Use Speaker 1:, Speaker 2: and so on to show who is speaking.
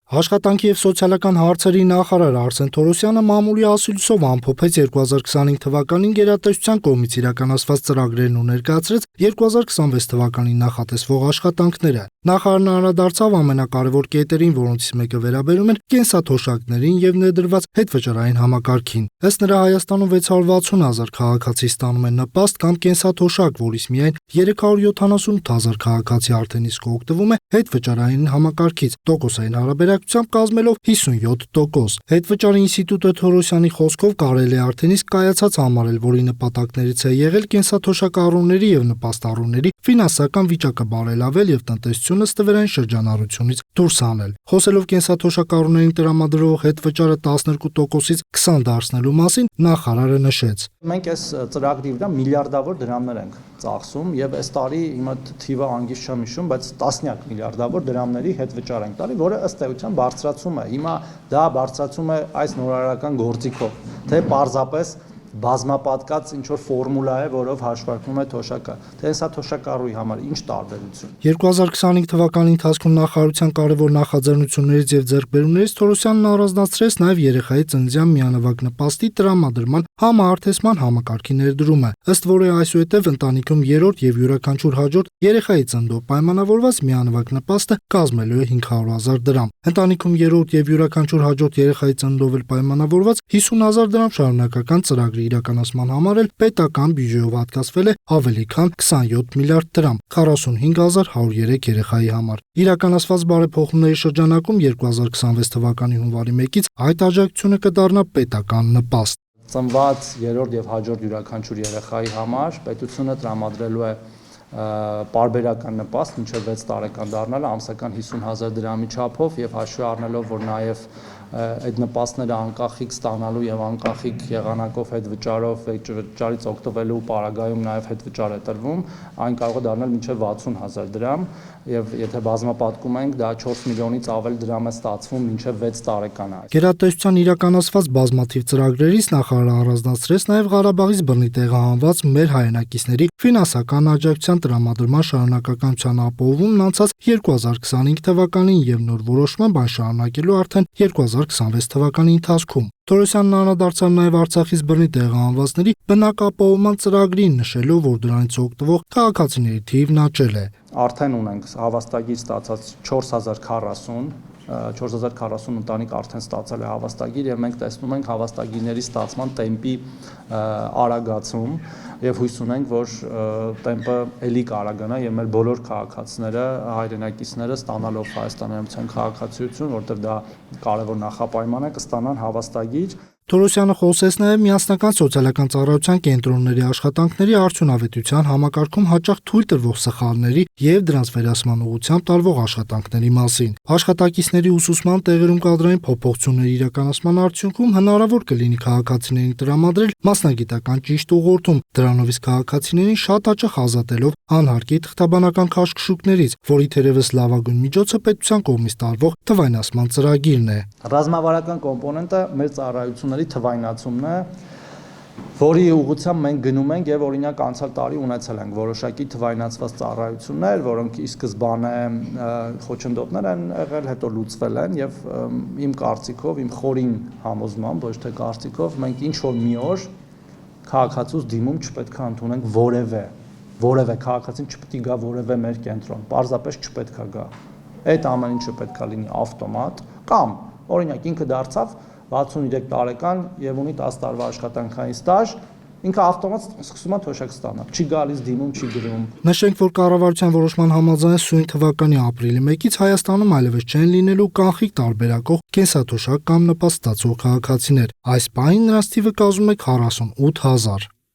Speaker 1: Աշխատանքի և սոցիալական հարցերի նախարար Արսեն Թորոսյանը մամուլի ասուլիսով ամփոփեց 2025 թվականին գերատեսչության կողմից իրականացված ծրագրերն ու ներկայացրեց 2026 թվականին նախատեսվող աշխատանքները։ Նախարարն անդրադարձավ ամենակարևոր կետերին, որոնցից մեկը վերաբերում էր կենսաթոշակներին և ներդրված հետվճարային համակարգին։ Ըստ նրա, Հայաստանում 660,000 քաղաքացի ստանում են նպաստ կամ կենսաթոշակ, որից միայն 378,000 քաղաքացի արդեն իսկ օգտվում է հետվճարային համակարգից, տոկոսային հարաբերակցությամբ կազմելով 57%։ Հետվճարի ինստիտուտը Թորոսյանի խոսքով կարելի է արդեն իսկ կայացած համարել, որի նպատակներից է եղել կենսաթոշակառուների և նպաստառուների ֆինանսական վիճակը բարելավել և տնտեսությունը ստվերային շրջանառությունից դուրս հանել։ Խոսելով կենսաթոշակառուներին տրամադրվող հետվճարը 12%-ից 20 դարձնելու մասին, նախարարը նշեց.
Speaker 2: Մենք այս ծրագրի վրա միլիարդավոր դրամներ ենք ծախսում եւ այս տարի հիմա թիվը անգից չեմ հիշում, բայց տասնյակ միլիարդավոր դրամների հետվճար ենք տալի, որը ըստ էության բարձրացում է։ Հիմա դա բարձրացում է այս նորարարական գործիքով, թե պարզապես բազմապատկած ինչ որ ֆորմուլա է, որով հաշվարկվում է թոշակը, թե հեսա թոշակառուի համար ինչ տարբերություն։
Speaker 1: 2025 թվականի ընթացքում նախարարության կարևոր նախաձեռնություններից եւ ձեռքբերումներից Թորոսյանն առանձնացրեց նաեւ երեխայի ծննդյան միանվագ նպաստի տրամադրման համահարթեսման համակարգի ներդրումը, ըստ որի այսուհետև ընտանիքում երրորդ եւ յուրաքանչյուր հաջորդ երեխայի ծննդով պայմանավորված միանվագ նպաստը կազմելու է 500,000 դրամ։ Ընտանիքում երրորդ եւ յուրաքանչյուր հաջորդ երեխայի ծննդով էլ պայմանավորված 50,000 դրամ շարունակական ծրագրի իրականացման համար էլ պետական բյուջեով հատկացվել է ավելի քան 27 միլիարդ դրամ 45,103 երեխայի համար։ Իրականացված բարեփոխումների շրջանակում 2026 թվականի հունվարի 1-ից այդ աջակցությունը կդառնա պետական նպաստ։
Speaker 2: Ծնված երրորդ եւ հաջորդ յուրաքանչյուր երեխայի համար պետությունը տրամադրելու է պարբերական նպաստ մինչև 6 տարեկան դառնալը ամսական 50,000 դրամի չափով եւ հաշվի առնելով, որ նաեւ այդ նպաստները անկախիկ ստանալու եւ անկախիկ եղանակով հետվճարով վճարից օգտվելու պարագայում նաեւ հետվճար է տրվում, այն կարող է դառնալ մինչև 60,000 դրամ եւ եթե բազմապատկում ենք, դա 4 միլիոնից ավել դրամ է ստացվում մինչև 6 տարեկան է։
Speaker 1: Գերատեսչության իրականացված բազմաթիվ ծրագրերից նախարարը առանձնացրեց նաեւ Ղարաբաղից բռնի տեղահանված մեր հայրենակիցների ֆինանսական աջակցության տրամադրման շարունակականության ապահովումն անցած 2025 թվականին եւ նոր որոշմամբ այն շարունակելու արդեն 2026 թվականի ընթացքում։ Թորոսյանն անդրադարձավ նաեւ Արցախից բռնի տեղահանվածների բնակապահովման ծրագրին, նշելով, որ դրանից օգտվող քաղաքացիների թիվն աճել է։
Speaker 2: Արդեն ունենք հավաստագիր ստացած 4040 ընտանիք արդեն ստացել է հավաստագիր եւ մենք տեսնում ենք հավաստագիրների ստացման տեմպի արագացում եւ հույս ունենք, որ տեմպը ելի կարագանա եւ մեր բոլոր քաղաքացիները, հայրենակիցները ստանալով Հայաստանի Հանրապետության քաղաքացիություն, որտեղ դա կարևոր նախապայման է, կստանան հավաստագիր։
Speaker 1: Թորոսյանը խոսեց նաև միասնական սոցիալական ծառայության կենտրոնների աշխատանքների արդյունավետության համակարգում հաճախ թույլ տրվող սխալների եւ դրանց վերացման ուղղությամբ տարվող աշխատանքների մասին։ Աշխատակիցների ուսուցման տեղերում կադրային փոփոխությունների իրականացման արդյունքում հնարավոր կլինի քաղաքացիներին տրամադրել մասնագիտական ճիշտ ուղղորդում, դրանով իսկ քաղաքացիներին շատ հաճախ ազատելով անհարկի թղթաբանական քաշքշուկներից, որի թերևս լավագույն միջոցը պետության կողմից տարվող թվայնացման ծրագիրն է։
Speaker 2: Ռազմավարական կոմպոնենտը մեր ծառայությունների թվայնացումն է, որի ուղղությամբ մենք գնում ենք եւ օրինակ անցյալ տարի ունեցել ենք որոշակի թվայնացված ծառայություններ, որոնք ի սկզբանե խոչընդոտներ են եղել, հետո լուծվել են եւ իմ կարծիքով, իմ խորին համոզմամբ, ոչ թե կարծիքով, մենք ինչ որ մի օր քաղաքացուց դիմում չպետք է ընդունենք որևէ քաղաքացին չպետք է գա որևէ մեր կենտրոն, պարզապես չպետք է գա։ Այդ ամեն ինչը պետք է լինի ավտոմատ կամ օրինակ ինքը դարձավ 63 տարեկան եւ ունի 10 տարվա աշխատանքային ստաժ, ինքը ավտոմատ սկսում է թոշակ ստանալ, չի գալիս դիմում, չի գրում։
Speaker 1: Նշենք, որ կառավարության որոշման համաձայն սույն թվականի ապրիլի 1-ից Հայաստանում այլևս չեն լինելու կանխիկ տարբերակող կենսաթոշակ կամ նպաստ ստացող քաղաքացիներ։ Այս պահին նրանց թիվը կազմում է 48,000։